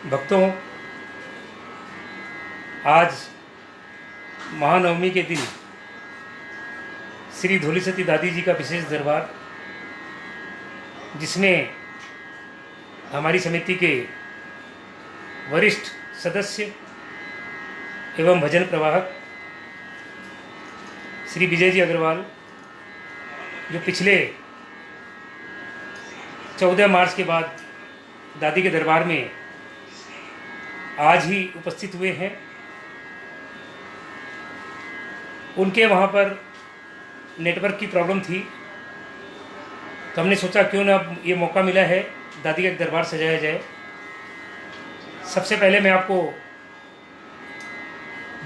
भक्तों, आज महानवमी के दिन श्री धौली सती दादी जी का विशेष दरबार, जिसमें हमारी समिति के वरिष्ठ सदस्य एवं भजन प्रवाहक श्री विजय जी अग्रवाल, जो पिछले 14 मार्च के बाद दादी के दरबार में आज ही उपस्थित हुए हैं, उनके वहाँ पर नेटवर्क की प्रॉब्लम थी, तो हमने सोचा क्यों ना अब ये मौका मिला है दादी का दरबार सजाया जाए। सबसे पहले मैं आपको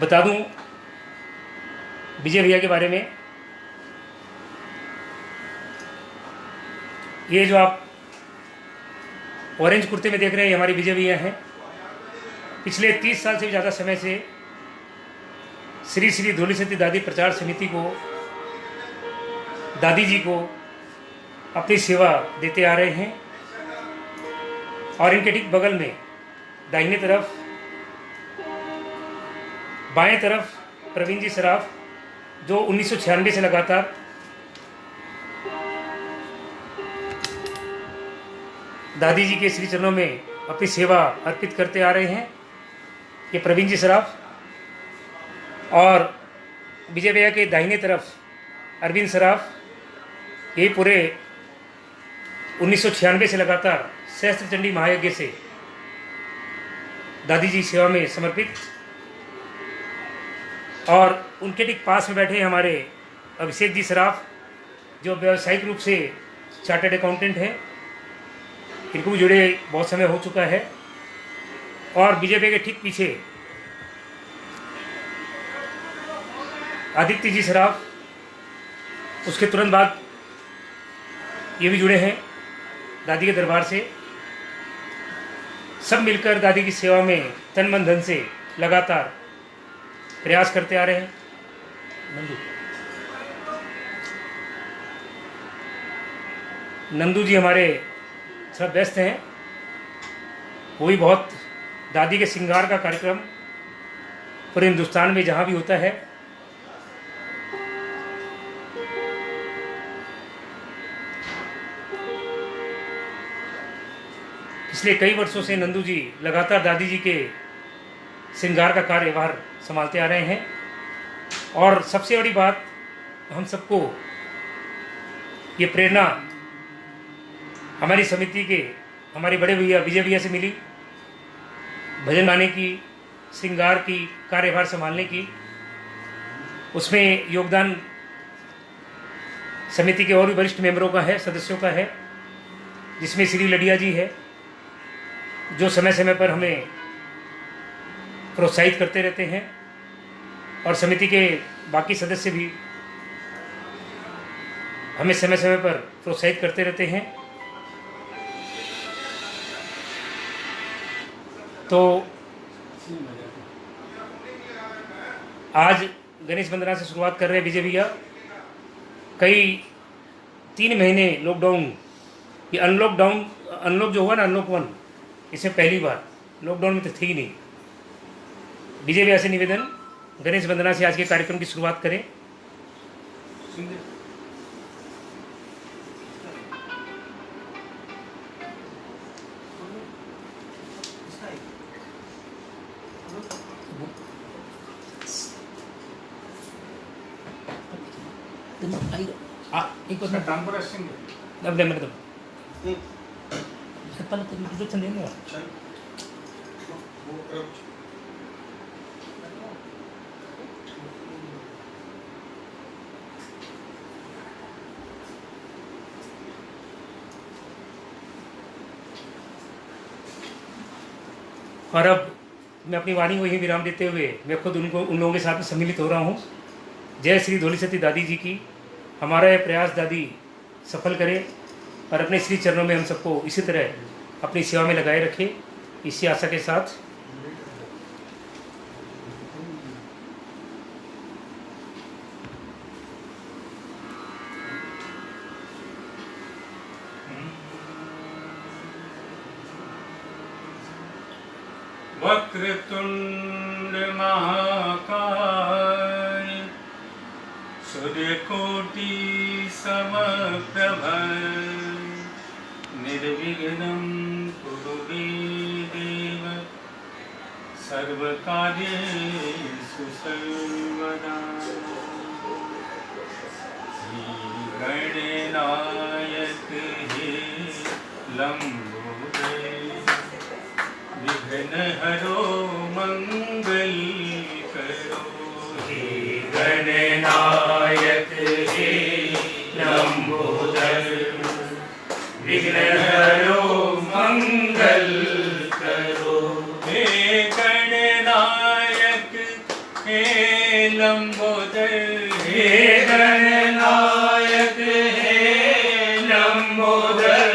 बता दूं विजय भैया के बारे में। ये जो आप ऑरेंज कुर्ते में देख रहे हैं, ये हमारे विजय भैया हैं। पिछले 30 साल से भी ज़्यादा समय से श्री श्री धौली सती दादी प्रचार समिति को, दादी जी को अपनी सेवा देते आ रहे हैं। और इनके ठीक बगल में दाहिने तरफ, बाएं तरफ प्रवीण जी सराफ, जो 1996 से लगातार दादी जी के श्री चरणों में अपनी सेवा अर्पित करते आ रहे हैं। ये प्रवीण जी सराफ। और विजय भैया के दाहिने तरफ अरविंद सराफ, ये पूरे 1996 से लगातार सहस्त्र चंडी महायज्ञ से दादी जी सेवा में समर्पित। और उनके ठीक पास में बैठे हमारे अभिषेक जी सराफ, जो व्यावसायिक रूप से चार्टर्ड अकाउंटेंट हैं, इनको भी जुड़े बहुत समय हो चुका है। और विजय भैया के ठीक पीछे आदित्य जी सराफ, उसके तुरंत बाद ये भी जुड़े हैं दादी के दरबार से। सब मिलकर दादी की सेवा में तन मन धन से लगातार प्रयास करते आ रहे हैं। नंदू जी हमारे थोड़ा व्यस्त हैं, वो भी बहुत दादी के श्रृंगार का कार्यक्रम पूरे हिंदुस्तान में जहाँ भी होता है, पिछले कई वर्षों से नंदू जी लगातार दादी जी के श्रृंगार का कार्यभार संभालते आ रहे हैं। और सबसे बड़ी बात, हम सबको ये प्रेरणा हमारी समिति के हमारे बड़े भैया विजय भैया से मिली, भजन गाने की, श्रृंगार की, कार्यभार संभालने की। उसमें योगदान समिति के और भी वरिष्ठ मेंबरों का है, सदस्यों का है, जिसमें श्री लडिया जी है, जो समय समय पर हमें प्रोत्साहित करते रहते हैं। और समिति के बाकी सदस्य भी हमें समय समय पर प्रोत्साहित करते रहते हैं। तो आज गणेश वंदना से शुरुआत कर रहे हैं विजय भैया। कई 3 महीने लॉकडाउन, ये अनलॉक जो हुआ ना, अनलॉक 1, इसमें पहली बार लॉकडाउन में तो थी ही नहीं। विजय भैया से निवेदन, गणेश वंदना से आज के कार्यक्रम की शुरुआत करें। और अब मैं अपनी वाणी को यही विराम देते हुए मैं खुद उन लोगों के साथ में सम्मिलित हो रहा हूँ। जय श्री धौली सती दादी जी की। हमारा यह प्रयास दादी सफल करे और अपने श्री चरणों में हम सबको इसी तरह अपनी सेवा में लगाए रखे, इसी आशा के साथ वक्रतुंड महाकाय सूर्यकोटि समप्रभ निर्विघ्नं कुरु मे देव सर्वकार्येषु सर्वदा। गणनायक हे लंबोदर विघ्न हरो मंगल करो। हे गणनायक हे लंबोदर विघ्न हरो मंगल करो। हे गणनायक हे लंबोदर हे गणनायक हे लंबोदर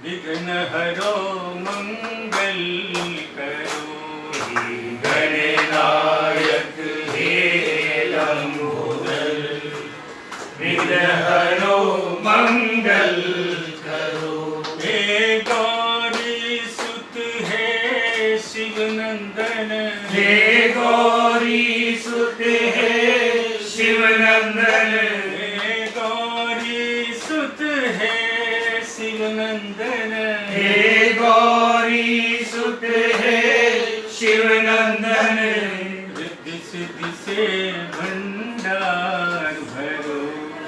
विघ्न हरो मंगल करो। हे गणनायक हे लंबोदर विघ्न हरो मंगल करो। हे गौरी सुत हे शिवनंदन हे गौरी सुत हे शिवनंदन हे गौरी सुत है शिवनंदन हे गौरी सुत है शिवनंदन रिद्धि सिद्धि से भंडार भरो।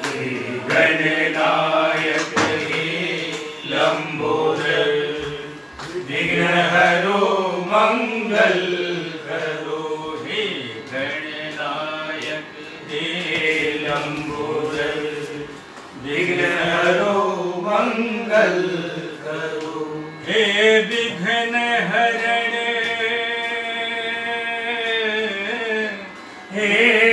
हे गणनायक हे लंबोदर विघ्न हरो मंगल करो। हे गणनायक हे लंबोदर विघ्न हरो मंगल करो। हे विघ्न हरण हे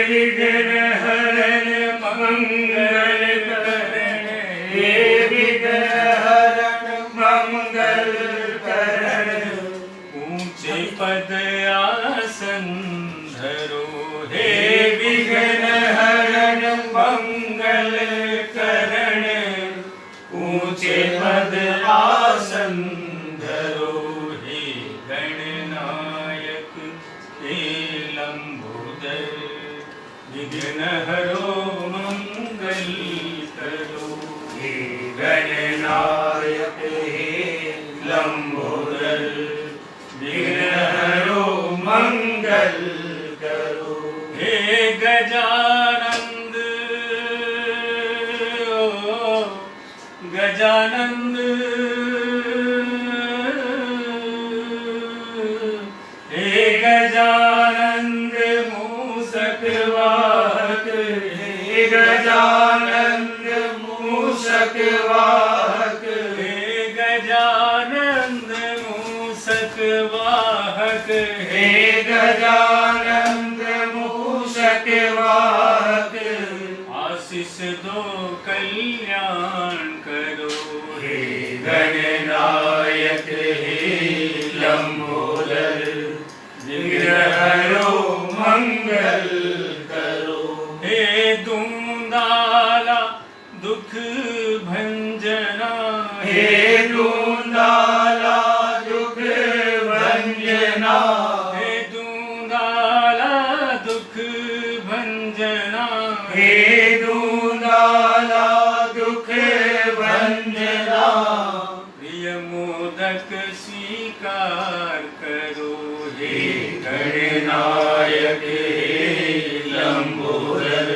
विघ्न हरण मंगल करण हे विघ्न हरण मंगल करण ऊंचे पद आसन धरो। हे विघ्न हरण मंगल करण ऊंचे पद आसन धरो। हे गणनायक हे लंबोदर विघ्न हरो मंगल करो। हे गणनायक हे लंबोदर विघ्न हरो मंगल करो। हे गजानंद गजानंद हे गजानंद मूषक वाहक हे गजानंद मूषक वाहक हे गजानंद मूषक वाहक हे गजानंद मूषक वाहक आशीष दो कल्याण करो। हे गणनायक हे लंबोदर विघ्न हरो मंगल करो। हे दूंदाला दुख भंजना हे दूंदाला दुख भंजना हे दूंदाला दुख भंजना हे दूंदाला दुख भंजना प्रिय मोदक स्वीकार करो। हे गणनायक हे लंबोदर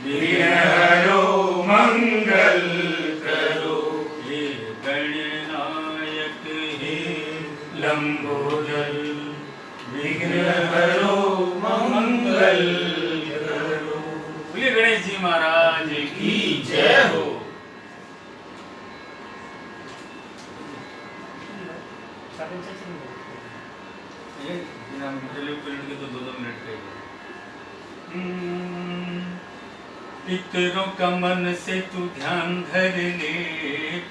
विघ्न हरो मंगल करो। हे गणनायक हे लंबोदर विघ्न हरो मंगल करो। बोलिए गणेश जी महाराज की जय हो। के तो 2-2 मिनट के पितरों का मन से तू ध्यान धर ले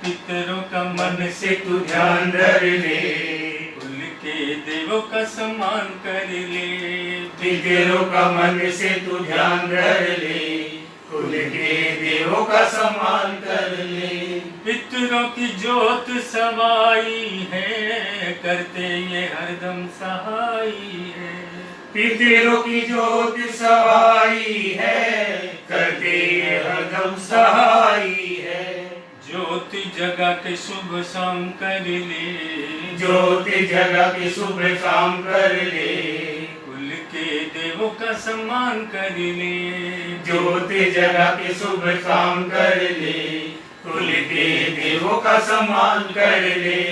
पितरों का मन से तू ध्यान धर ले कुल के देवों का सम्मान कर ले पितरों का मन से तू ध्यान धर ले कुल के देवों का सम्मान कर ले पितरों की जोत समाई है करते ये हरदम सहाई है। पितरों की ज्योत सहाई है, करते ये हरदम सहाई है। ज्योति जगा के शुभ शाम कर ले, ज्योति जगा के शुभ काम कर ले, कुल के देवों का सम्मान कर ले। ज्योति जगा के शुभ काम कर ले, कुल के देवों का सम्मान कर ले।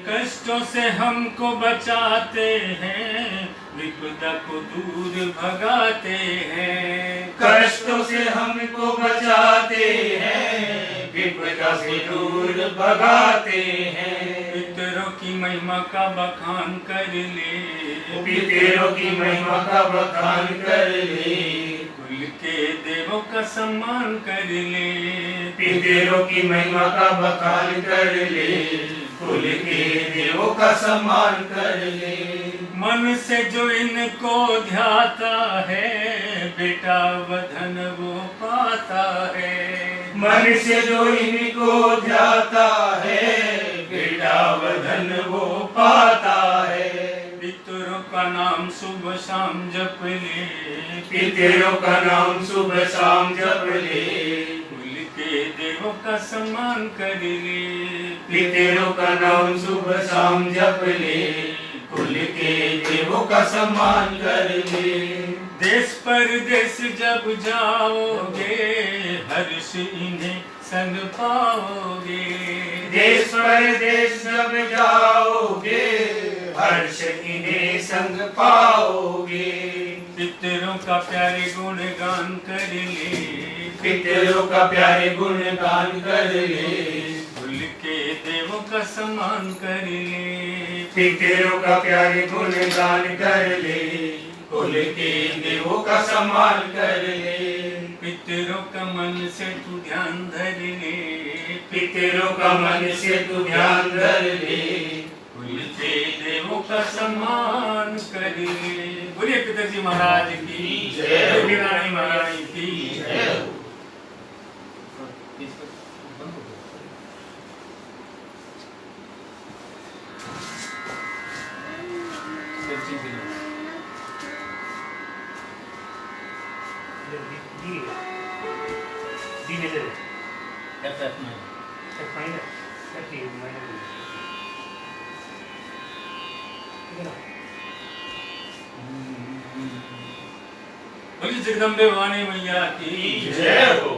कष्टों से हमको बचाते हैं, विपदा को दूर भगाते हैं। कष्टों से हमको बचाते हैं, विपदा से दूर भगाते हैं। पितरों की महिमा का बखान कर ले, पितरों की महिमा का बखान कर ले, कुल के देवों का सम्मान कर ले। पितरों की महिमा का बखान कर ले, कुल के देवों का सम्मान कर ले। मन से जो इनको ध्याता है, बेटा वधन वो पाता है। मन से जो इनको ध्याता है, बेटा वधन वो पाता है। पितरों का नाम सुबह शाम जप ले, पितरों का नाम सुबह शाम जप ले, कुल के देवों का सम्मान कर ले। पितरों का नाम सुबह शाम जप ले, कुल के देवों का सम्मान कर ले। देश परदेश जब जाओगे, हर्ष इन्हें संग पाओगे। देश परदेश जब जाओगे, हर्ष इन्हें संग पाओगे। पितरों का प्यारे गुणगान कर ले, पितरों का प्यारे गुणगान कर ले, कुल के देवों का सम्मान कर ले। पितरों का प्यारे गुणगान कर ले, कुल के देवों का सम्मान कर ले। पितरों का मन से तू ध्यान धर ले, पितरों का मन से तू ध्यान धर ले, कुल के देवों का सम्मान कर ले। बोलिए पिताजी महाराज की जय, रानी महारानी की जय। D major F minor F minor बोलिए जगदम्बे वाणी मैया की जय हो।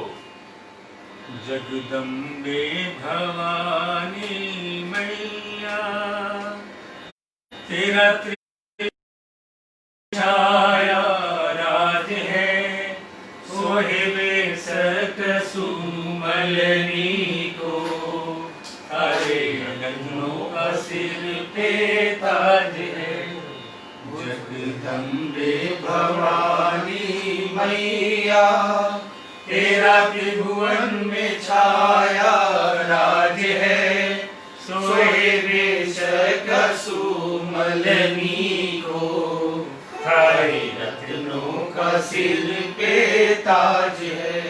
जगदम्बे भवानी मैया, तेरा छाया राज है। सोहे सत सुमलनी को, अरे गगनों का सिर पे ताज है। जगदम्बे भवानी मैया, तेरा त्रिभुवन में छाया राज है। सोहे बेशक सुमलनी को, थारे रत्नों का सिर पे ताज है।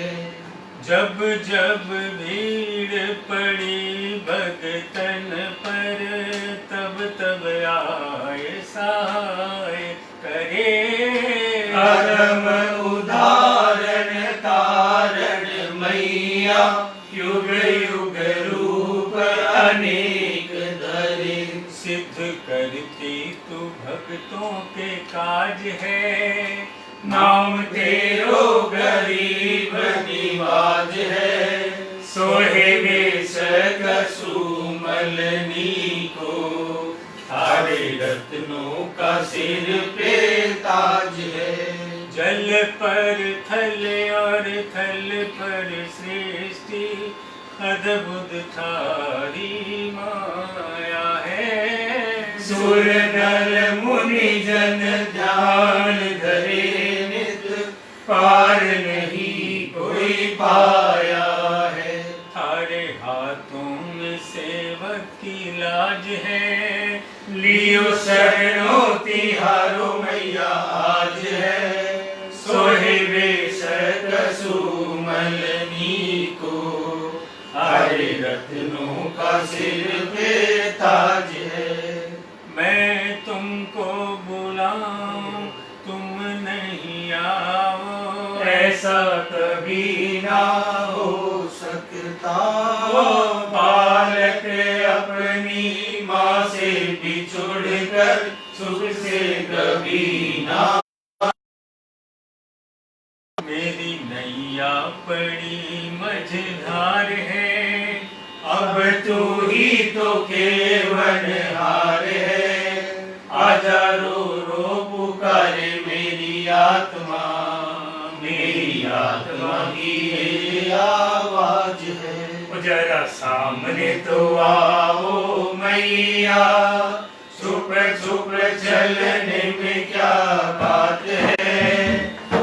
जब जब भीड़ पड़ी भगतन पर, तब तब आए सहाय करे। अधम उदाहरण तारण मैया, युग युग रूप अनेक धरे। सिद्ध करती तू भक्तों के काज है। नाम तेरो गरीब निवाज है। सोहे बेशक सुमलनी को, थारे रत्नों का सिर पे ताज है। जल पर थल और थल पर सृष्टि, अद्भुत थारी माया है। सुर नर मुनि जन ध्यान धरे नित, पार नहीं कोई पाया है। थारे हाथों में सेवक की लाज है। लियो शरणों तिहारो मैया आज है। सोहे बेशक सुमलनी को, हरे रत्नों का सिर पे ताज है। ऐसा कभी ना हो सकता। ओ बालक अपनी माँ से बिछुड़कर सुख से कभी ना। मेरी नैया बड़ी मझधार है, अब तू ही तो केवल हार है। आजा रो रो पुकारे मेरी आत्मा, मेरी आत्मा की ये आवाज है। जरा सामने तो आओ मैया, छुप छुप चलने में क्या बात है।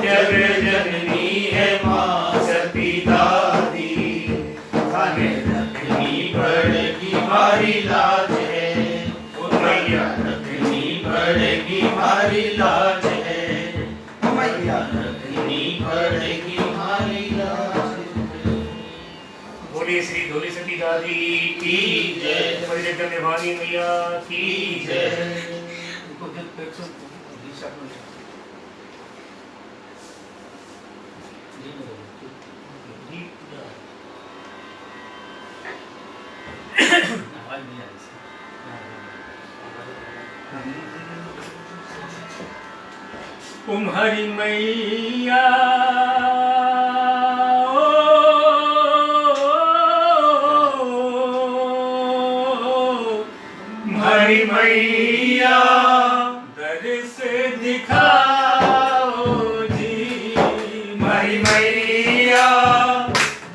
जग जननी है माँ सती दादी, खाने रखनी पड़ेगी हमारी लाज है। मैया रखनी पड़ेगी हमारी लाज है। मैया रखनी पड़ेगी हमारी लाज है। बोलिए श्री ढोली सती दादी की जय। बड़ी जगह भवानी मैया की जय। तुम्हारी मैया हरी मैया दर्श दिखाओ जी। हरी मैया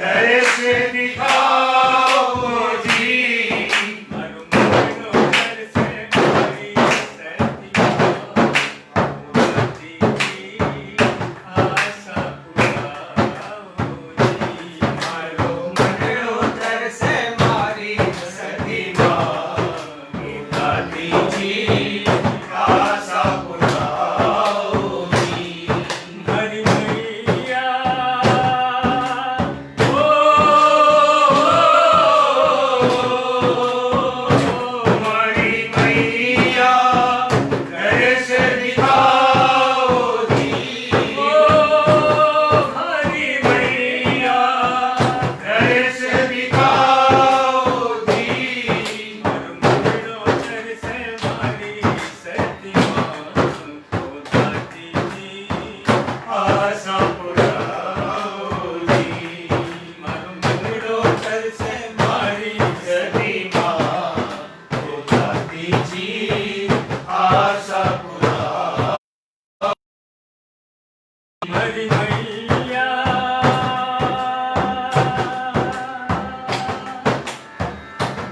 दर्श दिखाओ जी।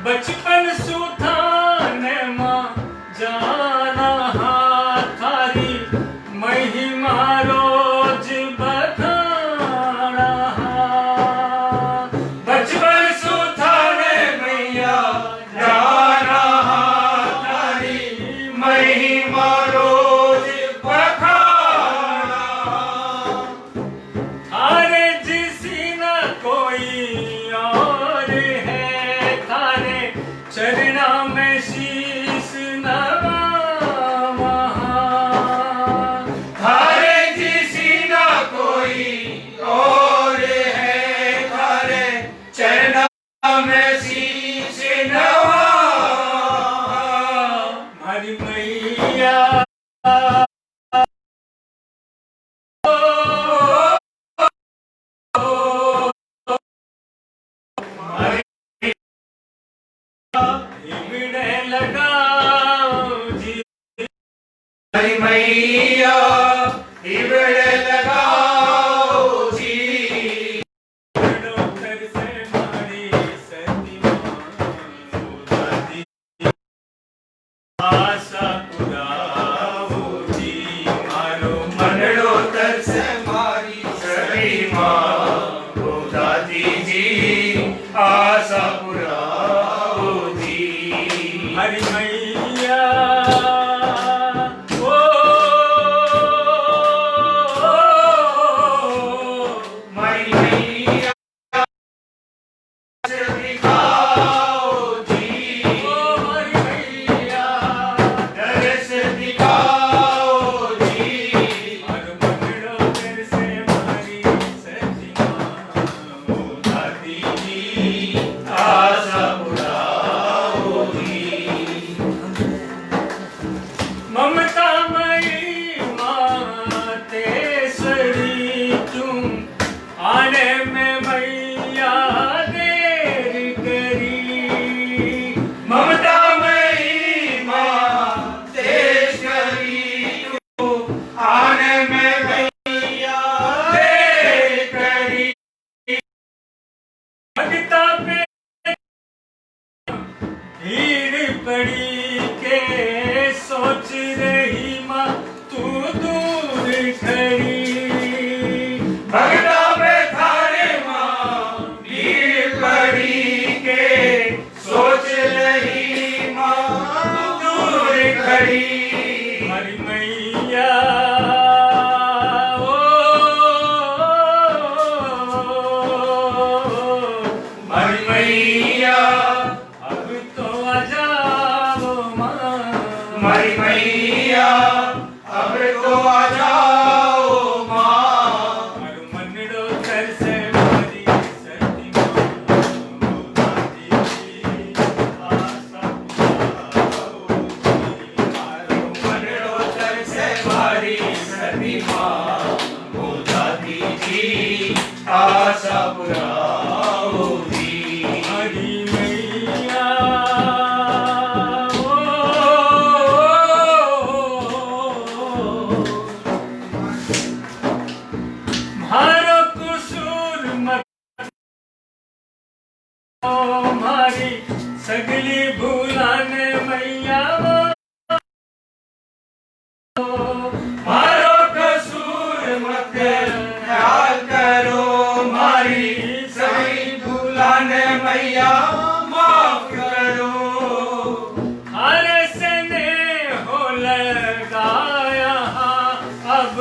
बचपन सुधान माँ जाना थारी महिमा रोज बखाना। बचपन सुधारे मैया जाना थारी महिमा रोज बखाना। थारे जिसी न कोई और है, थारे चरना में शीश नवावा। थारे जिसी ना कोई और है, थारे चरना में शीश नवा। हमारी मैया हिमड़े लगाओ जी। हरी मैया हिबड़े लगाओ जी। डॉक्टर से मारी सती दादी आशा पुराओ जी। मारो मनड़ो तरस मारी सती माँ ओ दादी जी। आशा पुराओ जी। हरी मैया ओ हरी मैया दिखाओ जी। ओ हरी मैया दर्श दिखाओ जी। और मंगड़ो कर से मारी घड़ी हरि मैया ओ हरि मैया अब तो आ जाओ माँ हरि मैया अब तो आ जाओ माँ हर मनड़ो कर से मारी सती माँ दादी जी आशा मनड़ो तर से मारी सती माँ वो दादी जी आशा पुराओ जी हरि मैया मारो कुसूर मत मारी सगली भूलाने मैया मारो कसूर मत ख्याल करो मारी सही भूलाने मैया माफ करो हर सने हो लगाया अब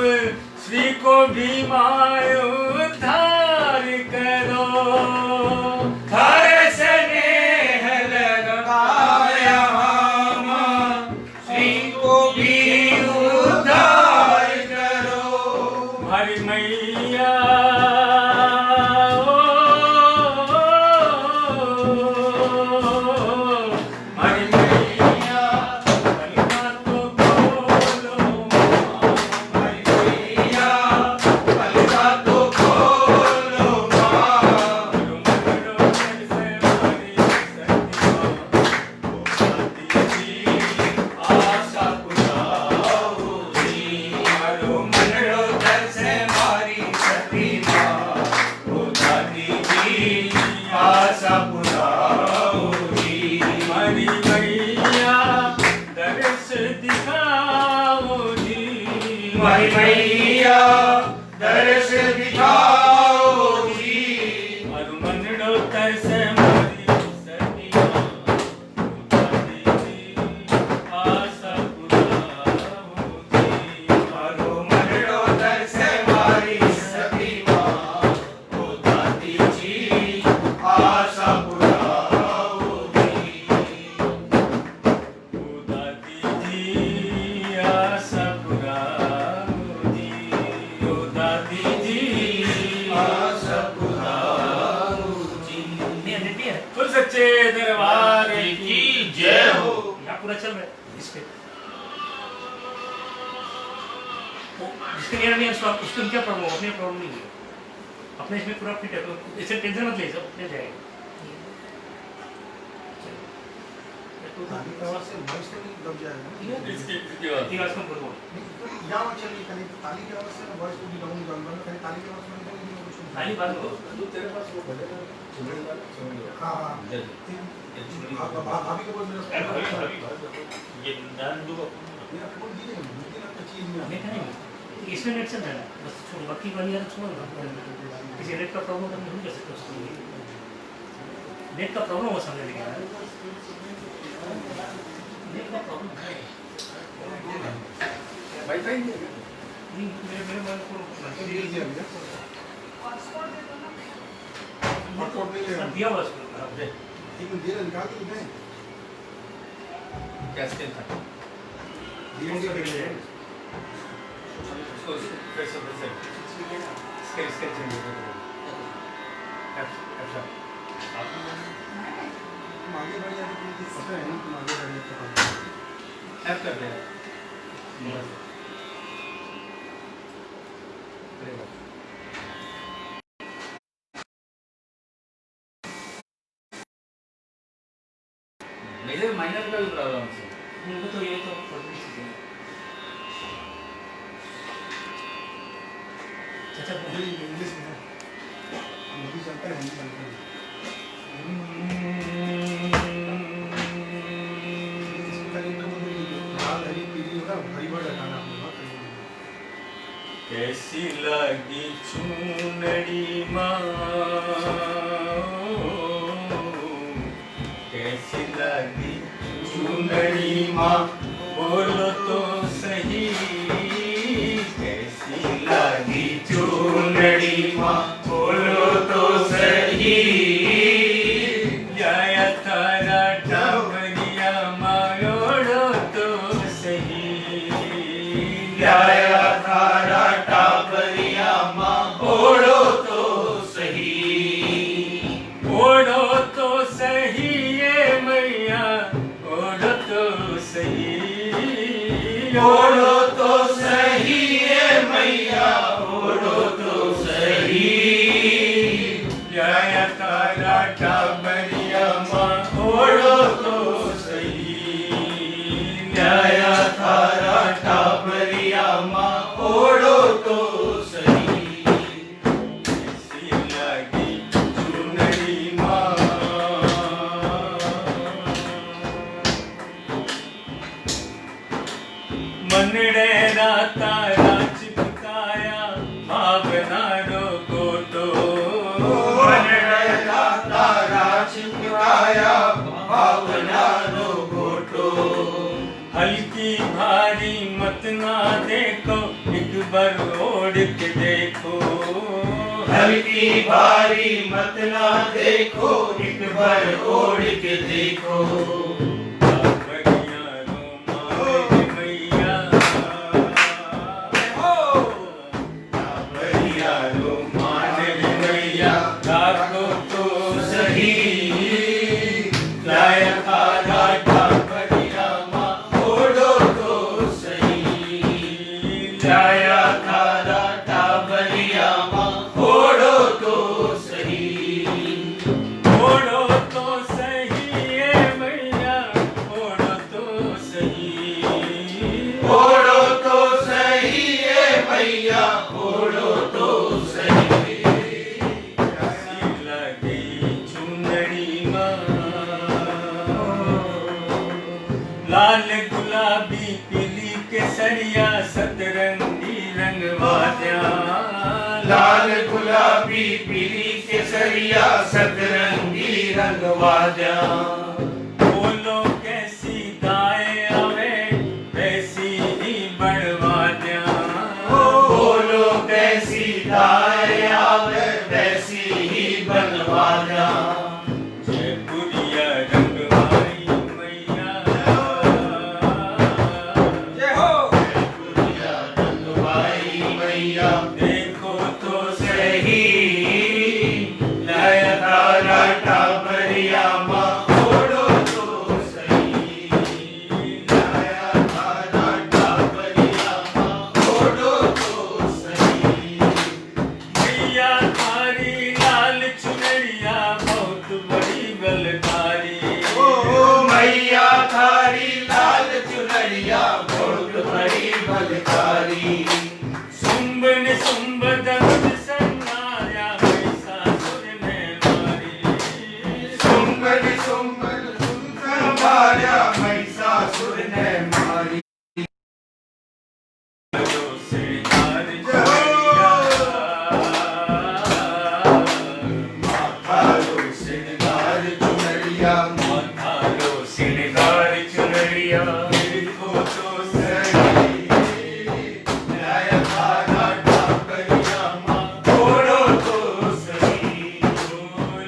श्री को भी मायो उद्धार करो हर स्नेह लगाया माँ श्री को भी उद्धार करो हरि मैया हरि मैया कलिमा तो बोलो हरि मैया कलिका तो खोलो माँ मनड़ो कर से मारी सती माँ आशा पुराओ जी मारो मनड़ो दर से मारी सती माँ वो दादी जी आशा पुराओ जी हरि मैया दर्श दिखाओ जी हरि मैया दर्श दिखाओ जी हर मनड़ो तर से मारी सती माँ दादी जी आशा पुराओ जी मारो मनड़ो दर से मारी सती माँ वो दादी जी आशा पुराओ जी ओ दादी जी आशा पुराओ जी ओ दादी जी आशा पुराओ जी कुल सच्चे दरबार की जय हो यहाँ पूरा चल रहा है इस पे जिसके लिए नहीं है उसको क्या प्रॉब्लम अपने प्रॉब्लम नहीं है अपने इसमें पूरा फिट है तो इससे टेंशन मत ले सब ले जाएगा ताली की आवाज से वॉइस तो नहीं दब जाएगा इसकी बात ठीक है इसको बोलो यहाँ मत चलिए खाली ताली की आवाज से ना वॉइस को भी डाउन डाउन करना खाली ताली की आवाज में तो नहीं कुछ खाली बात करो तेरे पास वो बजेगा हाँ हाँ भाभी को बोल मेरा ये नंदू को मेरा फोन दीजिए मुझे लगता चीज में हमें करेंगे इसमें नेट चल रहा है बस छोड़ो बाकी वाली यार छोड़ो ना किसी नेट का प्रॉब्लम हम नहीं कर सकते उसको नेट का प्रॉब्लम हो समझ लेकिन नेट का प्रॉब्लम है वाईफाई नहीं मेरे मोबाइल को दीजिए भैया हॉटस्पॉट नहीं ले रहा दिया हुआ उसको एक मिनट दे रहा निकाल के दें क्या स्किल था डीएनडी के लिए उसको फिर से स्किल स्किल चेंज तुम आगे बढ़ जाते तो मुझे पता है ना तुम आगे बढ़ जाते ऐप कर दे मेजर माइनर का भी प्रॉब्लम है वो तो ये तो फर्जी चीज़ है चाचा मेरी इंग्लिश में हिंदी चलता है हिंदी चलता है कैसी लगी चुनरी माँ कैसी लगी चुनरी माँ बोलो सही, ओढ़ो तो सही है मैया, ओढ़ो तो सही। लाया तारा टाबरिया माँ, ओढ़ो तो सही, लाया थारा टाबरिया माँ, ओढ़ो तो सही। कैसी लगी चुनरी माँ, मनड़े राता राज पुताया, भावना रो गोटो, मनड़ा तारा छिपकाया, भावना रो गोटो। हल्की भारी मत ना देखो, एक बार ओढ़ के देखो, हल्की भारी मत ना देखो, एक बार ओढ़ के देखो। टाबरिया रो मारे मैया, टाबरिया रो मारे मैया, राखो तो सही। लाया तारा टाबरिया माँ, ओढ़ो तो सही। लाया थारा टाबरिया माँ, ओढ़ो तो सही। ओढ़ो तो सही है मैया, ओढ़ो तो सही, ओढ़ो तो सही है मैया, ओढ़ो तो सही। कैसी लगी चुनरी माँ, लाल गुलाबी पीली केसरिया, सतरंगी रंग वाद्या, लाल गुलाबी पीली केसरिया, सतरंगी रंग वाद्या। बोलो कैसी दाएं आवे, वैसी ही बढ़वाद्या, बोलो कैसी दाएं आवे, वैसी ही बनवाद्या। जयपुरिया रंगवाई मैया, गुड़िया रंगवाई मैया, देखो तो सही। लाया थारा टाबरिया माँ, ओढ़ो तो सही। लाया थारा टाबरिया माँ, ओढ़ो तो सही। मैया थारी लाल चुनरिया, बहुत बड़ी बलकारी, ओ मैया थारी लाल चुनरिया, बहुत बड़ी बलकारी। सुंब ने सुंब दंड संगाया, महिषासुर ने मारी, सुंबन सुंबन सुंदर माया, महिषासुर ने मारी। जो श्रृंगार चढ़िया, माथारो श्रृंगार चुनरिया, माथारो श्रृंगार चुनरिया, देखो तो सही। लाया थारा टाबरिया माँ, ओढ़ो तो सही।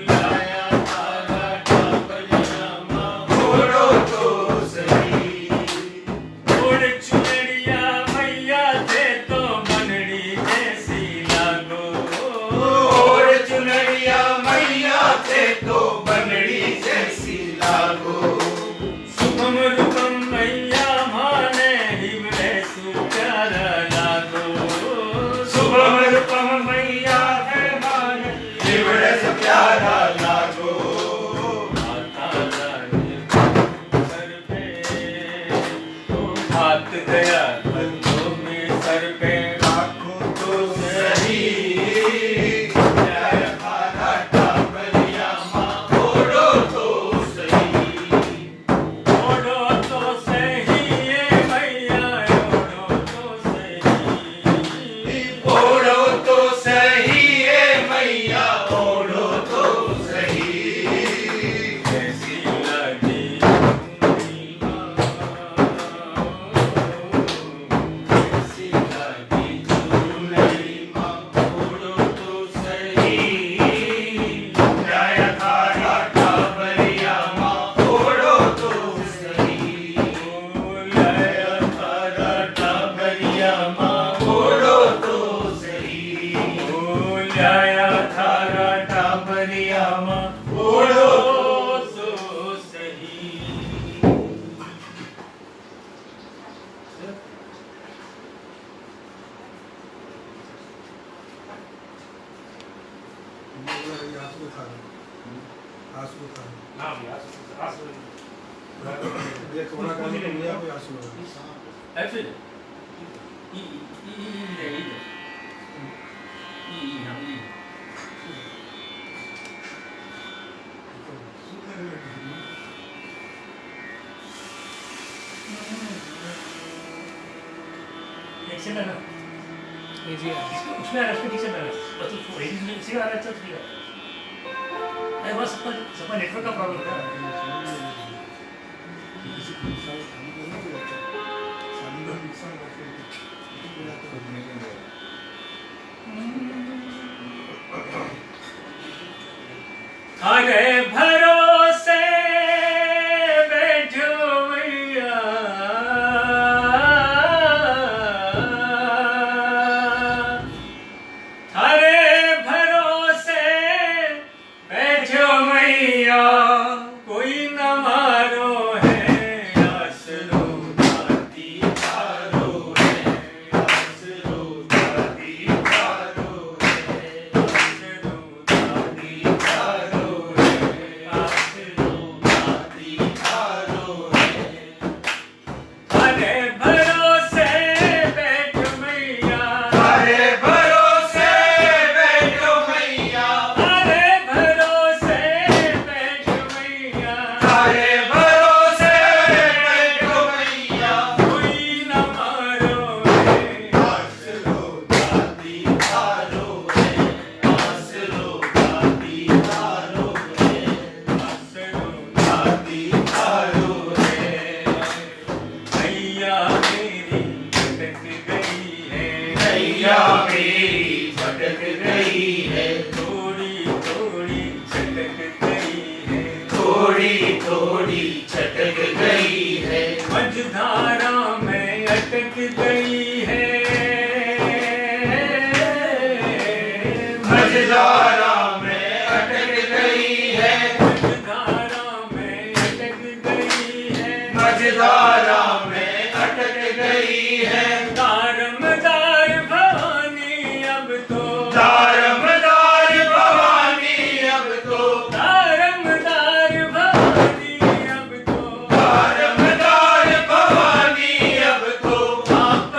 लाया थारा टाबरिया माँ, ओढ़ो तो सही। ओढ़ चुनरिया मैया दे तो बनड़ी जैसी लागो, ओढ़ चुनरिया मैया थे तो बनड़ी जैसी लागो। शुभम रूपम मैया माने हिवरे सुप्यारा लागो, शुभम रूपम मैया है मान, हिवड़े से प्यारा लागो। माता रानी सर पे तो हाथ गया, बंदों में सर पे आँखों तो सही। लाया थारा टाबरिया माँ, ओढ़ो तो सही। ओढ़ो तो सही है मैया, ओढ़ो तो सही, ओढ़ो तो सही है मैया, ओढ़ो तो सही। कैसी लगी चुनरी माँ, कैसी लगी हाँ भैया ये थोड़ा काम तो लिया कोई आंसू ऐसे ई ई हाँ ई एक्सेल है ना ये जी उसमें आ रहा है उसके पीछे बैठा बस उसको रेडी से आ रहा है चल ठीक है अरे बस सबका नेटवर्क का प्रॉब्लम है अरे भरोसे बैठो मैया अरे भरोसे बैठो मैया कोई न मारो है आसरो दाती तारो है आसरो दाती तारो है आसरो दाती तारो आसरो दाती तारो अरे भरोसे बैठो मैया अरे भरोसे बैठो मैया अरे भरोसे बैठो मैया अरे भरोसे बैठो मैया कोई न मारो है आसरो दाती तारो है आसरो दाती तारो है आसरो दाती तारो है मैया मेरी भटक गई है नैया मेरी भटक गई है थोड़ी थोड़ी छटक गई है थोड़ी थोड़ी छटक गई है मझधारा में अटक गई है मझधारा में अटक गई है मझधारा में अटक गई है मझधारा में अटक गई है दारमदार भवानी अब तो दारमदार भवानी अब तो दारमदार भवानी अब तो दारमदार भवानी अब तो आप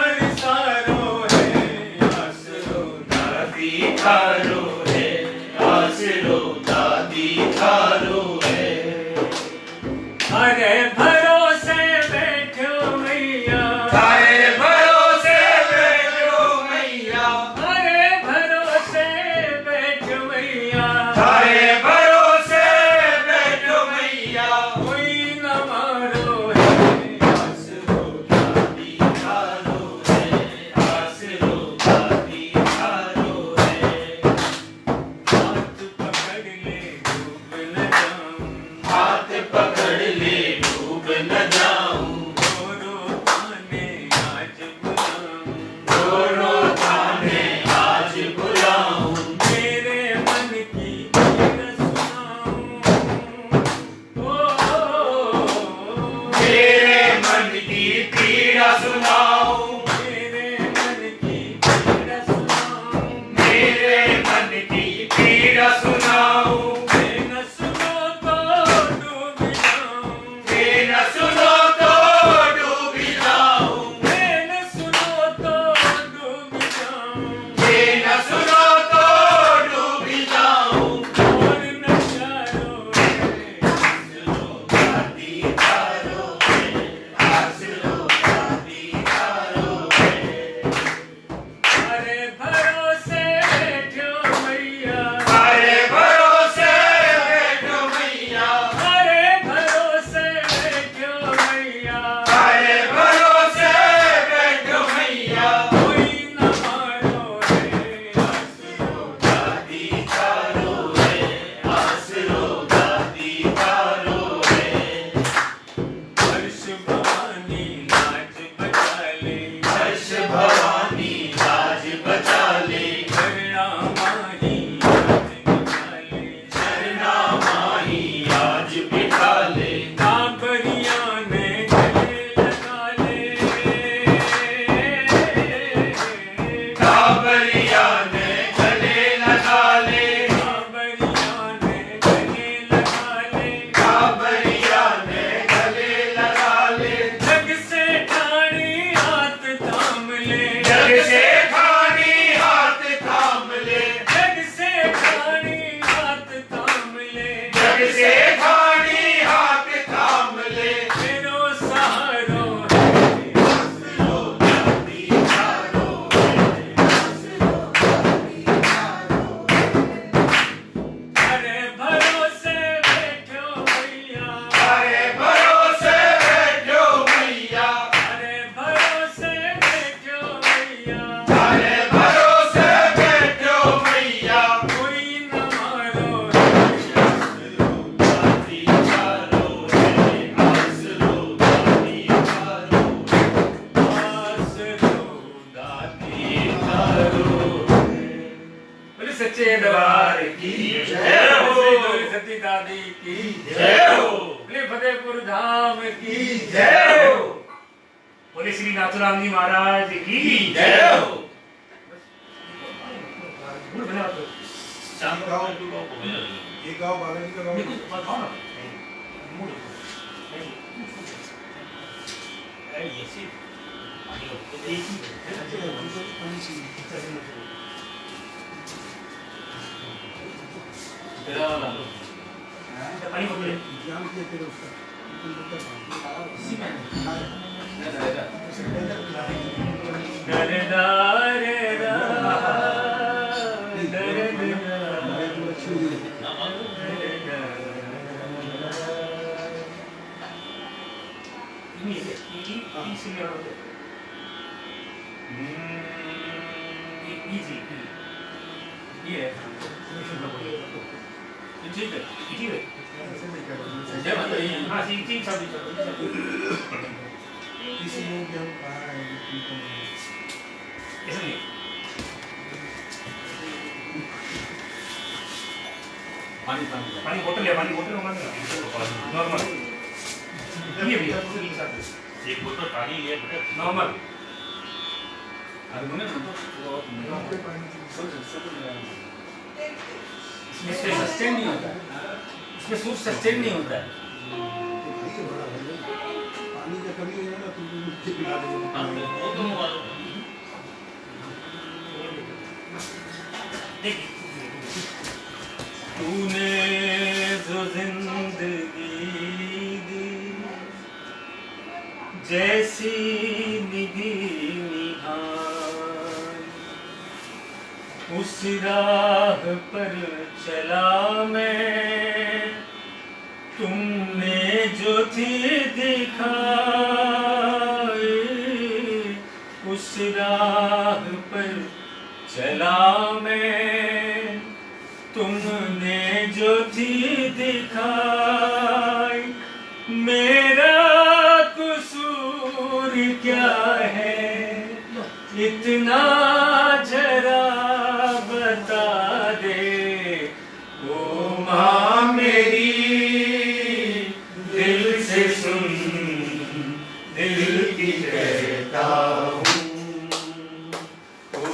सच्चे दरबार की जय हो, श्री सती दादी की जय हो, बोले फतेहपुर धाम की जय हो, बोले श्री नाथुराम जी महाराज की जय हो। ये गाँव बालाजी का गाँव पानी बोतल ज्ञान किया तेरे उसका ठीक है, ठीक है जय माता दी। हाँ जी ठीक सब किसी लोग क्या कहा है ऐसा नहीं पानी बोतल है पानी बोतल नॉर्मल ये भी एक बोतल पानी लिया बेटा नॉर्मल इसमें सस्टेन नहीं होता, इसमें सूप सस्टेन नहीं होता है। पानी का कमी हो जाए ना तो मिट्टी पिला देंगे वो तो मालूम तूने जो जिंदगी दी जैसी निभी निहार, उस राह पर चला मैं, तुमने जो थी दिखाई, उस राह पर चला मैं, तुमने जो थी दिखाई, मेरा कसूर क्या है इतना जरा बता दे, ओ माँ मेरी दिल से सुन, दिल की कहता हूँ, ओ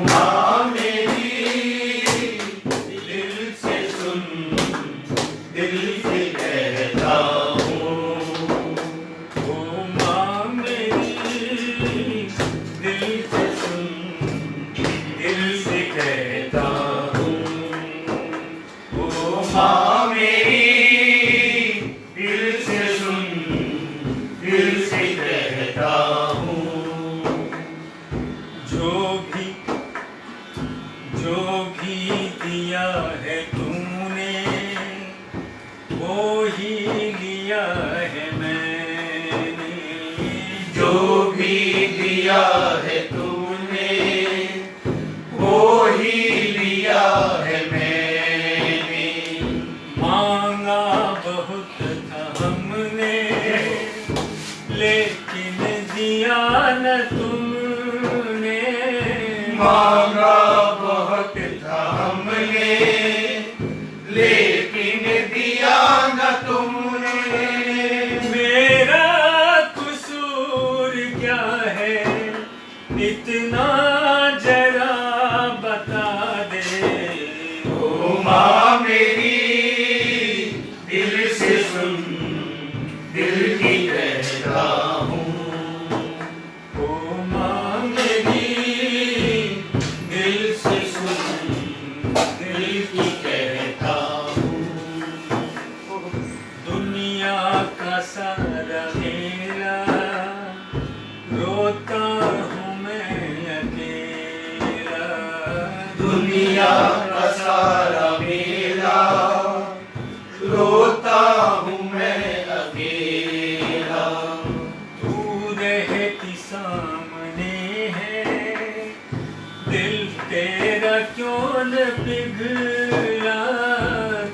माँ मेरी दिल से सुन, दिल से कहता हूँ, ओ माँ मेरी दिल से सुन, दिल से कहता हूँ, ओ माँ मेरी दिल से सुन, दिल से कहता हूँ, जो भी दिया है तूने वो ही लिया है मैंने, जो भी दिया है तूने वो ही लिया है मैंने, मांगा बहुत था हमने लेकिन दिया न तुमने, मांगा बहुत था हमने लेकिन दिया न तुमने, मेरा कसूर क्या है इतना जरा बता दे, ओ माँ मेरी दिल से सुन, दिल की कहता हूँ, ओ माँ मेरी दिल से सुन, दिल की कहता हूँ, दुनिया का सारा मेला रोता हूँ मैं अकेला, दुनिया का सारा मेला रोता हूँ मैं अकेला, तू रहती सामने है दिल तेरा क्यों न पिघला,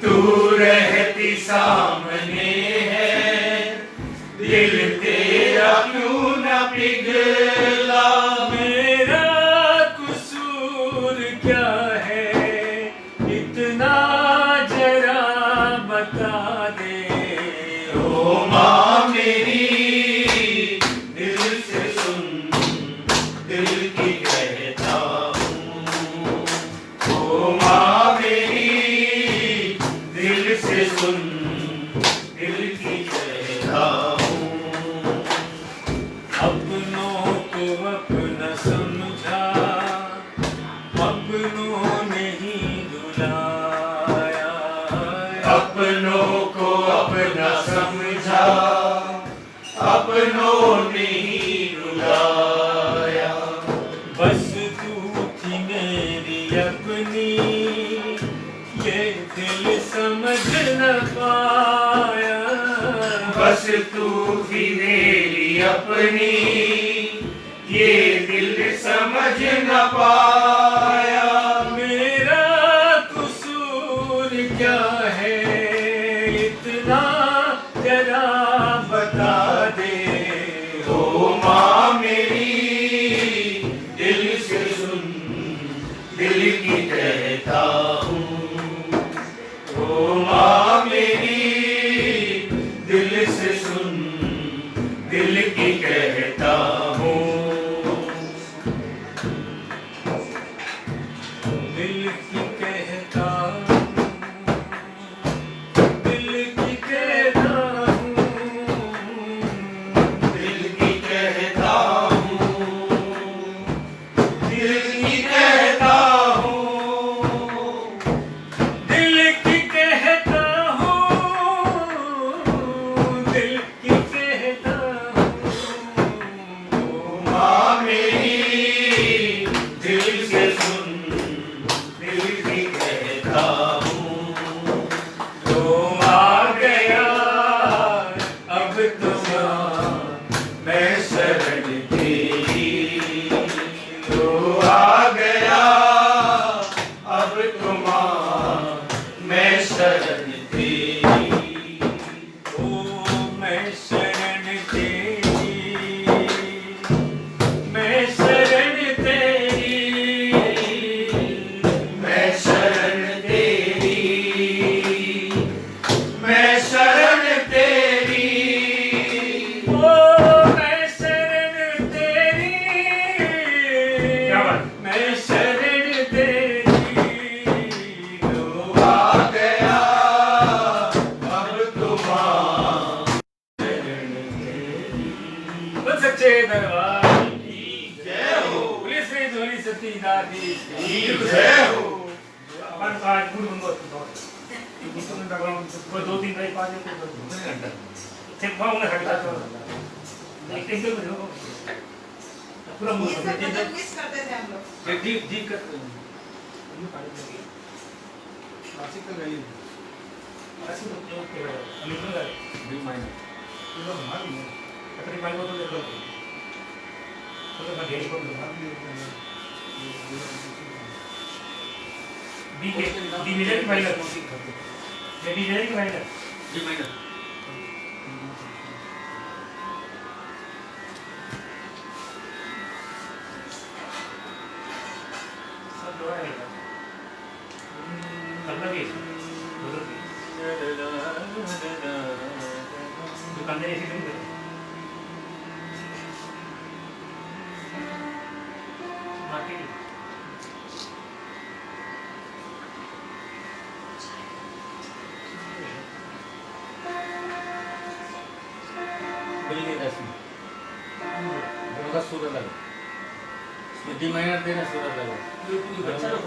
तू रहती सामने है दिल तेरा क्यों न पिघला, मेरा कसूर क्या है को अपना समझा, अपनों ने ही रुलाया। अपनों को अपना समझा, अपनों ने ही रुलाया। बस तू थी मेरी अपनी, ये दिल समझ न पाया। बस तू थी मेरी अपनी, ये दिल समझ न पाया। मेरा कसूर क्या है इतना, जरा बता दे। ओ माँ मेरी दिल से सुन, दिल की कहता हूँ। ओ माँ मेरी दिल से सुन, दिल की कहता हूँ। दिल की कहता हूँ, दिल की कहता हूँ, दिल की कहता हूँ, दिल की कहता हूँ। दिल की कहता हूँ, दिल की कहता हूँ। माँ मेरी दिल से सुन, दिल की कहता हूँ। तो आ गया अब तो मैं शरण तेरी, तो आ गया अब तुम, मैं शरण तेरी। ओ मैं शरण तेरी, मैं शरण तेरी, मैं शरण तेरी, मैं शरण तेरी। ओ मैं शरण तेरी, क्या बात? मैं शरण तेरी। तो आ गया अब तुम, शरण तेरी। बोल सच्चे दरबार की जय हो, बोले श्री धोनी सती दादी की जय हो। अपन आज गुरु बंदो तो मैं बैकग्राउंड को 2-3 भाई 5 घंटा से पाऊंगा हटा तो एक एक को पूरा ये मूड सब भजन मिस करते थे हम लोग। डीप डीप कर क्लासिकल गाइए ऐसे तो ओके अमित का डी माइनर तो हमारी है कतरी पाई को तो ले लो तो मैं घेर को लूंगा डी के डी मेजर की माइनर ये डी मेजर की माइनर डी माइनर सब जो है करना भी बोलो भी दुकानदार ऐसे नहीं करे मार्केटिंग बिल्ली रस्म दोनों का सूरज लगा डी माइनर देना सूरज लगा अच्छा लोग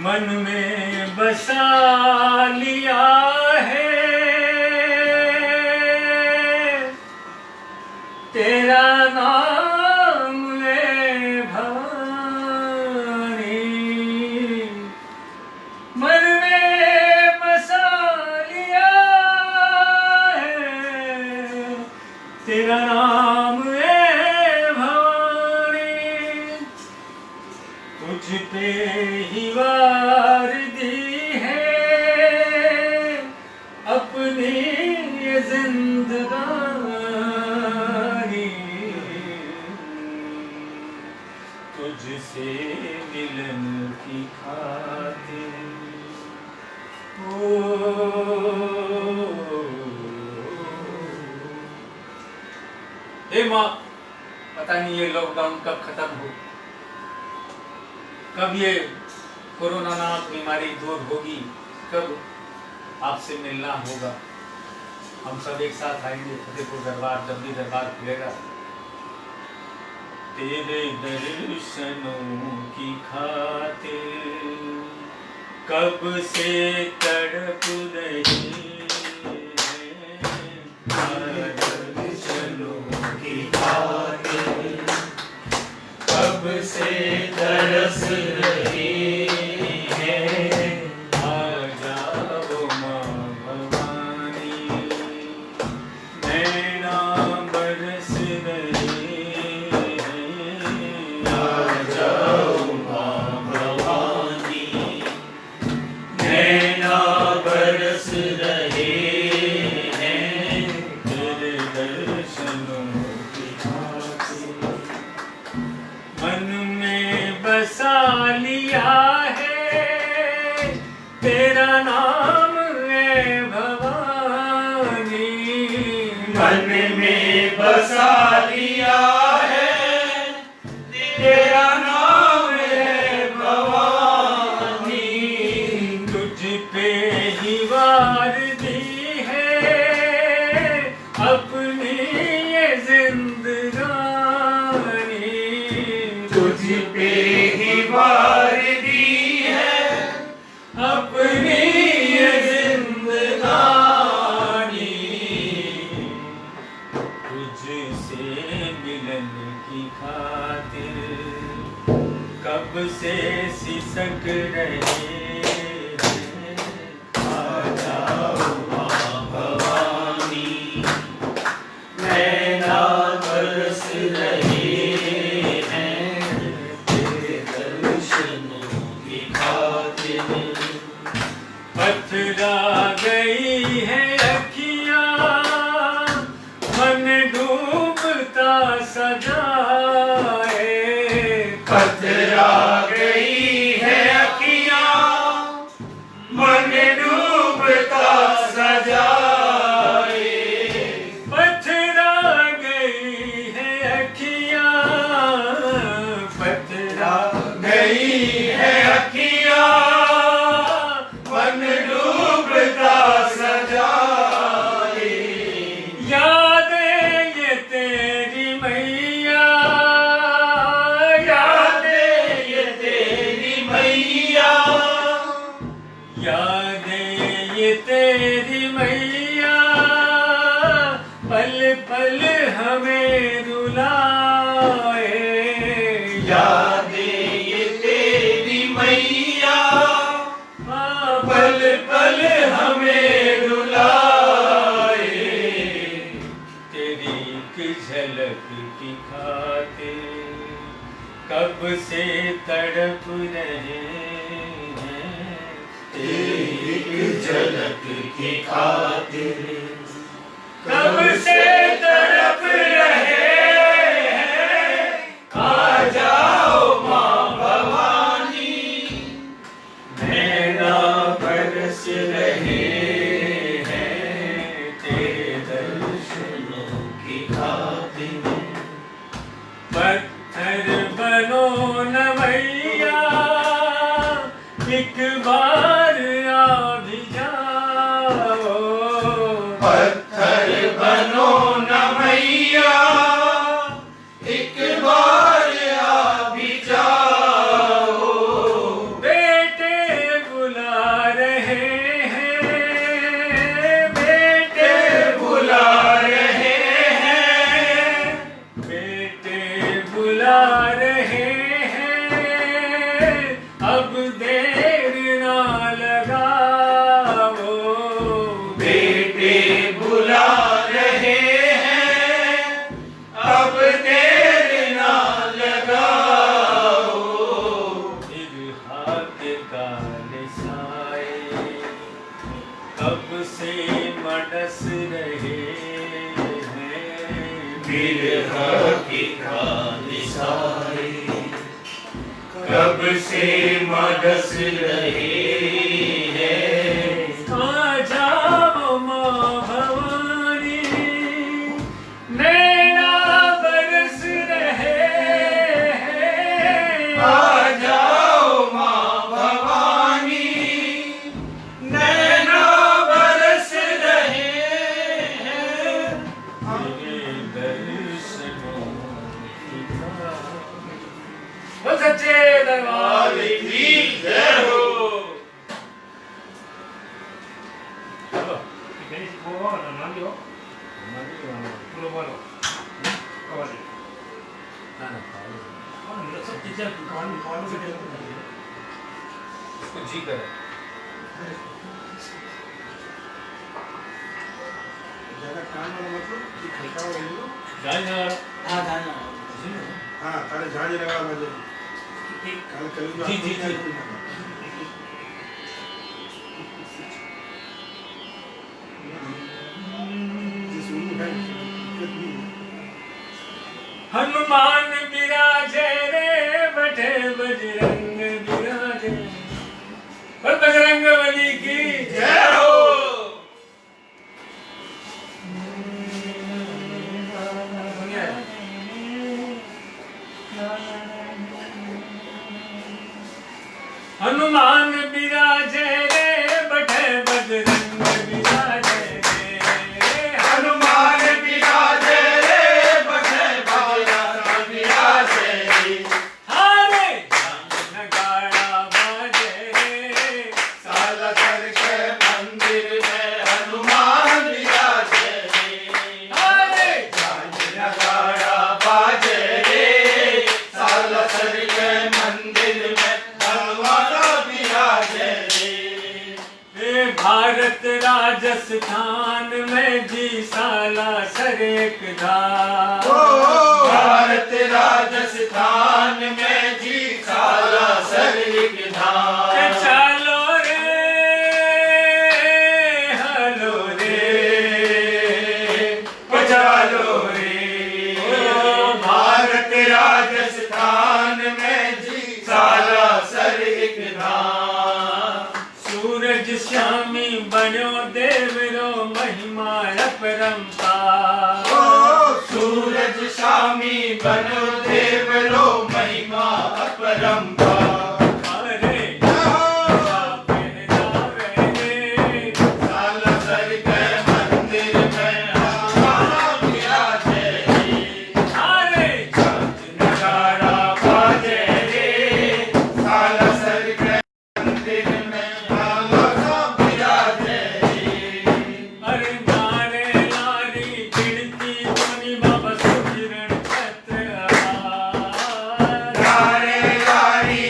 मन में बसा लिया है तेरा नाम है भवानी। मन में बसा लिया है तेरा नाम है भवानी। तुझ पे ही वार दी है अपनी ये जिंदगानी। तुझसे मिलन की खातिर हे माँ पता नहीं ये लॉकडाउन कब खत्म हो, कब ये कोरोना नामक बीमारी दूर होगी, कब आपसे मिलना होगा। हम सब एक साथ आएंगे फतेहपुर दरबार, जब भी दरबार खुलेगा। तेरे दर्शनों की खातिर कब से तड़प रहे हैं, दर्शनों की खातिर कब से तरस रहे हैं। आ जाओ माँ भवानी, नैना बरस रहे हैं। आ जाओ माँ भवानी, नैना बरस रहे हैं। तेरे दर्शनों की खातिर मन में बसा लिया है तेरा नाम है भवानी। मन में बसा लिया है तेरा नाम है भवानी। तुझ पे ही वार दी है अपनी ये जिंदगानी। तुझ पे ही वार दी है अपनी ये जिंदगानी। तुझसे मिलन की खातिर कब से सिसक रहे हैं। आ जाओ माँ भवानी, नैना बरस रहे हैं। तेरे दर्शनों की खातिर पथरा गई है अखियाँ, मन डूबता सजाए। पथरा गई है अखियाँ, मन डूबता सजाए। पथरा गई है अखियाँ, पथरा गई है अखियाँ, मन डूबता सजाए। यादें ये तेरी मैया, यादें ये तेरी मैया, यादें ये तेरी मैया, पल पल हमें रुलाए। यादें ये तेरी मैया, पल पल हमें रुलाए। तेरी एक झलक की खातिर कब से तड़प रहे हैं। तेरी एक झलक की खातिर कब से तड़प रहे हैं। आ जाओ माँ भवानी, नैना बरस रहे हैं। तेरे दर्शनों की खातिर पत्थर बनो न मैया, एक बार आ भी जाओ। पत्थर बनो न मैया, एक बार आ भी जाओ। बेटे बुला रहे हैं, बेटे बुला रहे हैं, बेटे बुला रहे हैं। अब देर ना लगाओ। बेटे बुला रहे हैं, अब देर ना लगाओ। इरहा के काले साए कब से मडस रहे हैं। बिरहा की खाली साए कब से मदस रहे हैं। आ जाओ माँ भवानी, नैना बरस रहे सच्चे दरबार की जय हो। चलो बोलो नाम लियो बोलो बोलो कवाली ना मेरा सब चीजें कवाली से इसको जी करे ज्यादा कान वाला मतलब कि खटका वाला ले लो। हाँ जाना हाँ तारे झांझ लगा बजे काल कल जी, जी, जी। हनुमान विराजे रे बटे बजरंग विराजे और बजरंग बली की जय हो। हनुमान विराजे रे बटे बजरंग विराजे रे हनुमान विराजे रे बटे बजरंग विराजे रे। हारे नगाड़ा बाजे रे सालासर के मंदिर में हनुमान विराजे रे। हारे नगाड़ा बाजे रे सालासर के मंदिर में हनुमान विराजे रे। भारत राजस्थान में जी साला सर एक धाम भारत राजस्थान में जी सालासर एक धाम। चलो रे हलो रे चलो रे भारत राजस्थान में जी सालासर एक धाम। सूरज श्यामी बनो देवरो महिमा अपरंपार सूरज शामी बनो देव लो महिमा अपरंपार। अरे पहनावे रे सालासर के मंदिर में हनुमान विराजे रे। अरे नगाड़ा बाजे रे सालासर के मंदिर में हनुमान विराजे रे। अरे नारे नारी गिनती मुनि बाबा सुमिरन छत्र नारे नारी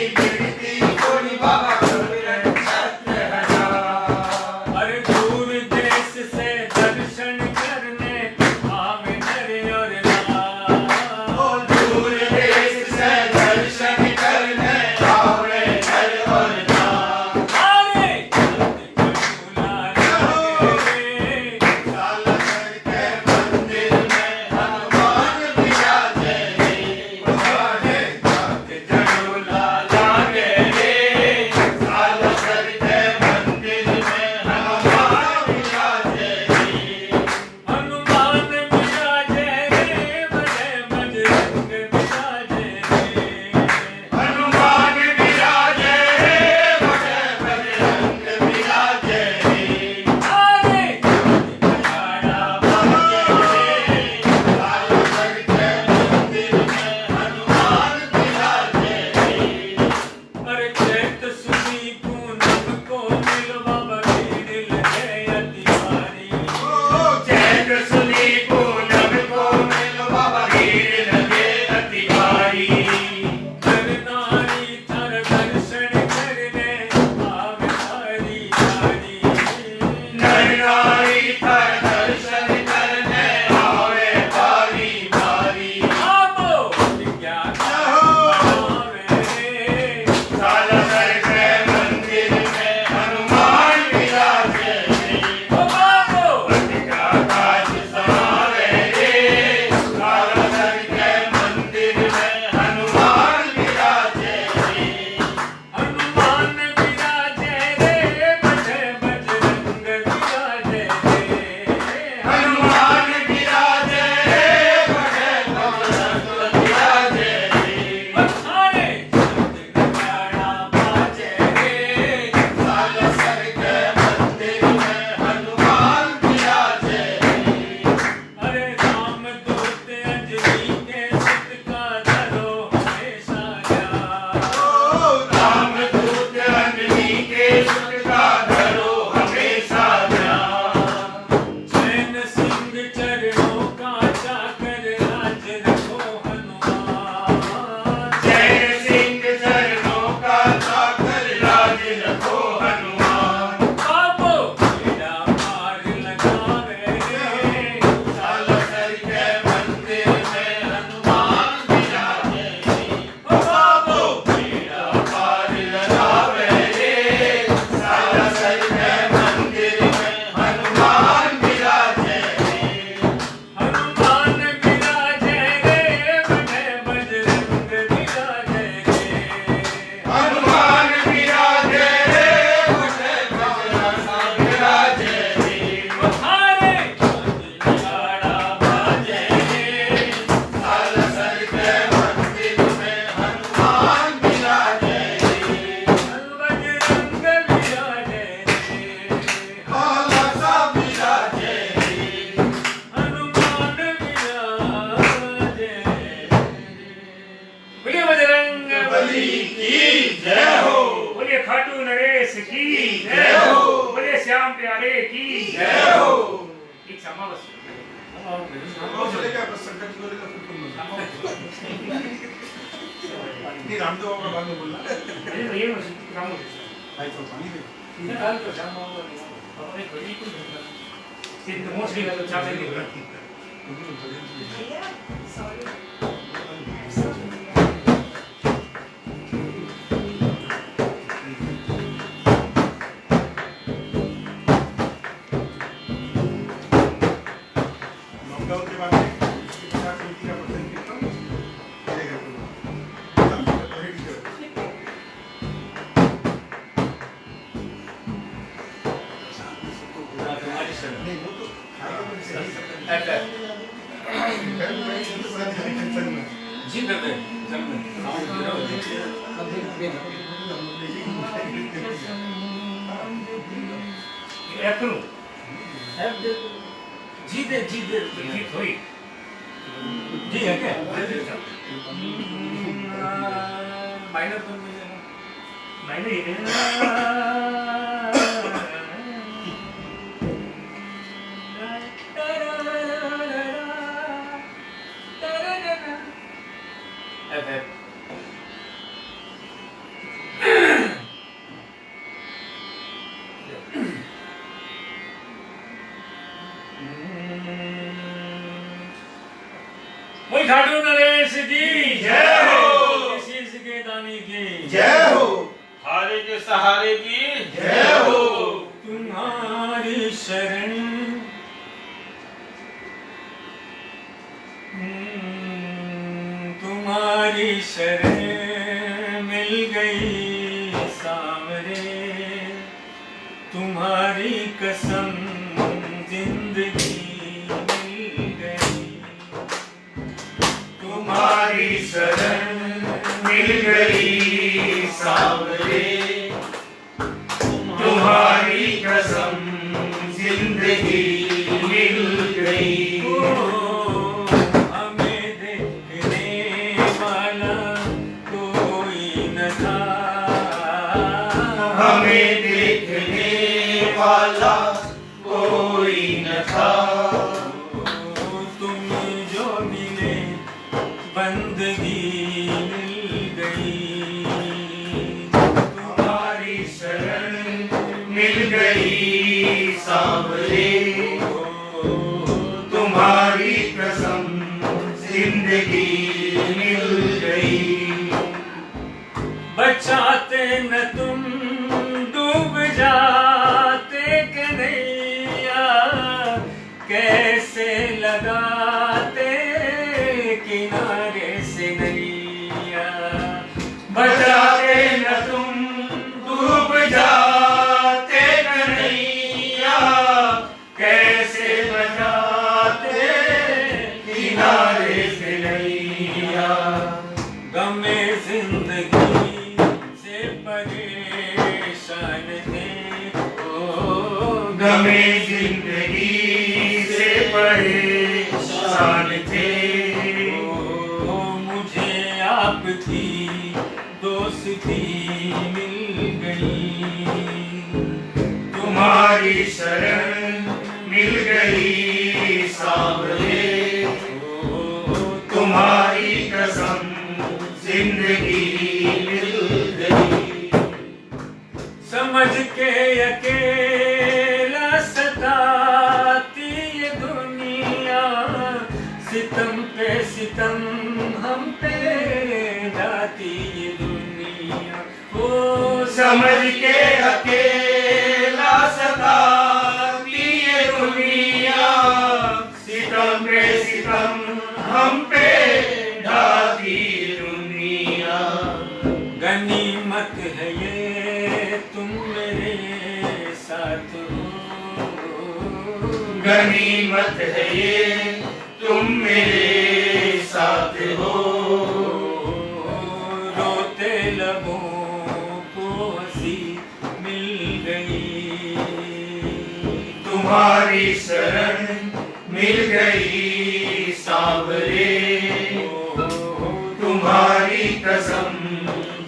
हरि की जय हो। बोलिए खाटू नरेश की जय हो। बोलिए श्याम प्यारे की जय हो। एक समावस वो चलेगा बस शंकर जी बोलेगा फिर तुम बोलो। नहीं रामदेव बाबा बाद में बोलना। ये काम हो भाई तो पानी दे। निकाल तो जाम होगा और एक घड़ी को सिर्फ मोस्टली तो चावल नहीं होगा भैया सॉरी लॉकडाउन के बाद में 50 मिनट का पर्सन कितना मिलेगा तो रेडी करो। तुम्हारी शरण नहीं वो तो खाएगा तो सही जी करते चल में ऐप करूं जी दे जीत हुई जी है क्या माइनर तो मैंने वही खाटू नरेश की जय हो। शीश के दानी की जय हो। हारे के सहारे की जय हो। तुम्हारी शरण तुम्हारी शरण मिल गई सामरे तुम्हारी कसम जिंदगी मिल गई तुम्हारी शरण मिल गई सावरे तुम्हारी कसम जिंदगी मिल गई। हमें देखने वाला कोई न था हमें देखने वाला कोई न था तुम जो मिले बंदगी मिल गई तुम्हारी शरण मिल गई सावरे तुम्हारी कसम जिंदगी मिल गई। बचाते न तुम डूब जाते कन्हैया कैसे लगाते किनारे से नैया बचाते न तुम डूब जाते कन्हैया कैसे बचाते किनारे से नैया। गमे जिंदगी से परेशान थे गमे जिंदगी से परेशान थे मुझे आपकी दोस्ती मिल गई तुम्हारी शरण मिल गई सावरे तुम्हारी कसम जिंदगी मिल गई। समझ के अकेला सताती ये दुनिया सितम पे सितम हम पे ढाती ये दुनिया ओ समझ के अकेला सताती ये दुनिया सितम पे सितम हम पे ढाती दुनिया। गनीमत है ये तुम मेरे साथ हो गनीमत है ये तुम मेरे साथ हो रोते लबों को हंसी मिल गई तुम्हारी शरण मिल गई सावरे तुम्हारी कसम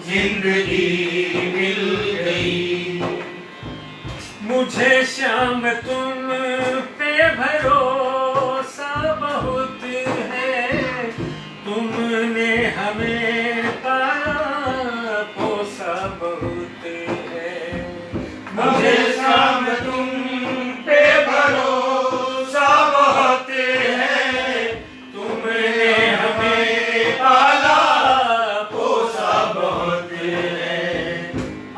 जिंदगी मिल गई। मुझे श्याम तुम पे भरोसा बहुत है, तुमने हमें पाला पोसा बहुत है। मुझे श्याम तुम पे भरोसा बहुत है, तुमने हमें पाला पोसा बहुत है।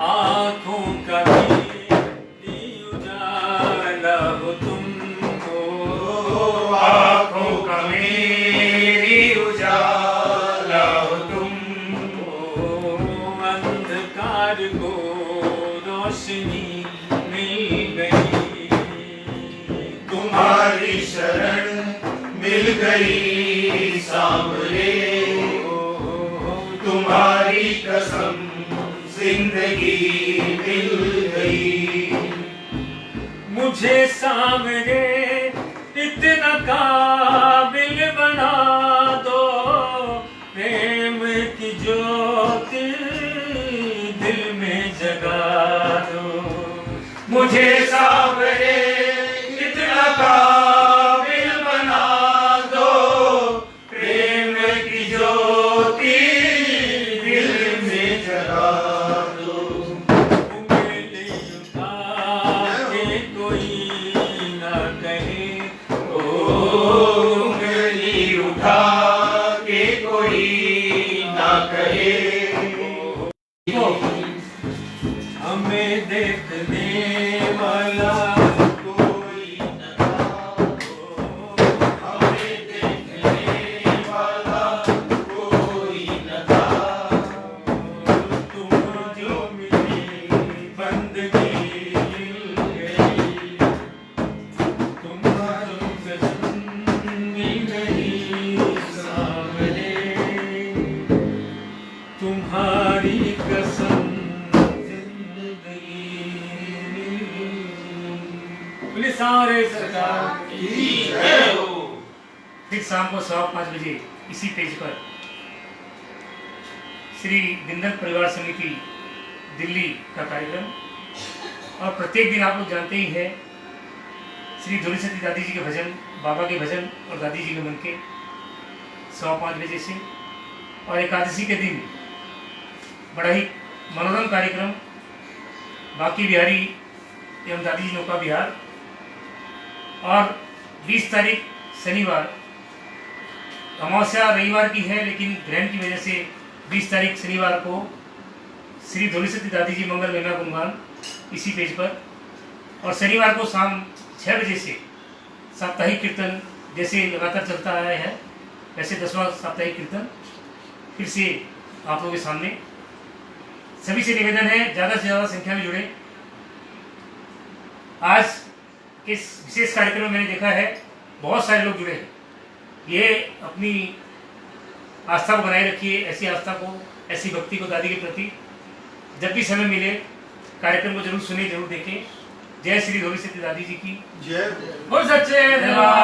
आँखों का भी उजाला हो तुम हो, आँखों का मेरी उजाला हो तुम हो। अंधकार को रोशनी मिल गई, तुम्हारी शरण मिल गई सांवरे, तुम्हारी कसम जिंदगी मिल गई। मुझे सामने इतना काबिल बना दो, प्रेम की ज्योति दिल में जगा दो। मुझे सांवरे इतना काबिल बना दो, प्रेम की ज्योति दिल में जगा दो। उंगली उठा के कोई ना कहे, उंगली उठा के कोई ना कहे, हमें देखने वाला कोई न था, हमें देखने वाला कोई न था। तुम जो मिली बंदगी मिल गई, तुम जो कसम मिल गई सामने, तुम्हारी कसम जिंदगी मिल गई। बोले सारे सरकार की जय हो। फिर शाम को 5:15 बजे इसी पेज पर श्री बिंदल परिवार समिति दिल्ली का कार्यक्रम। और प्रत्येक दिन आप लोग जानते ही हैं श्री धोली सती दादी जी के भजन, बाबा के भजन और दादी जी के मन के 5:15 बजे से। और एकादशी के दिन बड़ा ही मनोरम कार्यक्रम बाकी बिहारी एवं दादी जी नौका बिहार। और 20 तारीख शनिवार, अमावस्या रविवार की है लेकिन ग्रहण की वजह से 20 तारीख शनिवार को श्री धोली सती दादी जी मंगल महिमा गुणगान इसी पेज पर। और शनिवार को शाम 6 बजे से साप्ताहिक कीर्तन जैसे लगातार चलता आया है वैसे 10वां साप्ताहिक कीर्तन फिर से आप लोगों के सामने। सभी से निवेदन है ज़्यादा से ज़्यादा संख्या में जुड़े। आज इस विशेष कार्यक्रम में मैंने देखा है बहुत सारे लोग जुड़े हैं। ये अपनी आस्था को बनाए रखिए, ऐसी आस्था को, ऐसी भक्ति को दादी के प्रति। जब भी समय मिले कार्यक्रम को जरूर सुने, जरूर देखें। जय श्री धोली सती दादी जी की जय। बोल सच्चे दरबार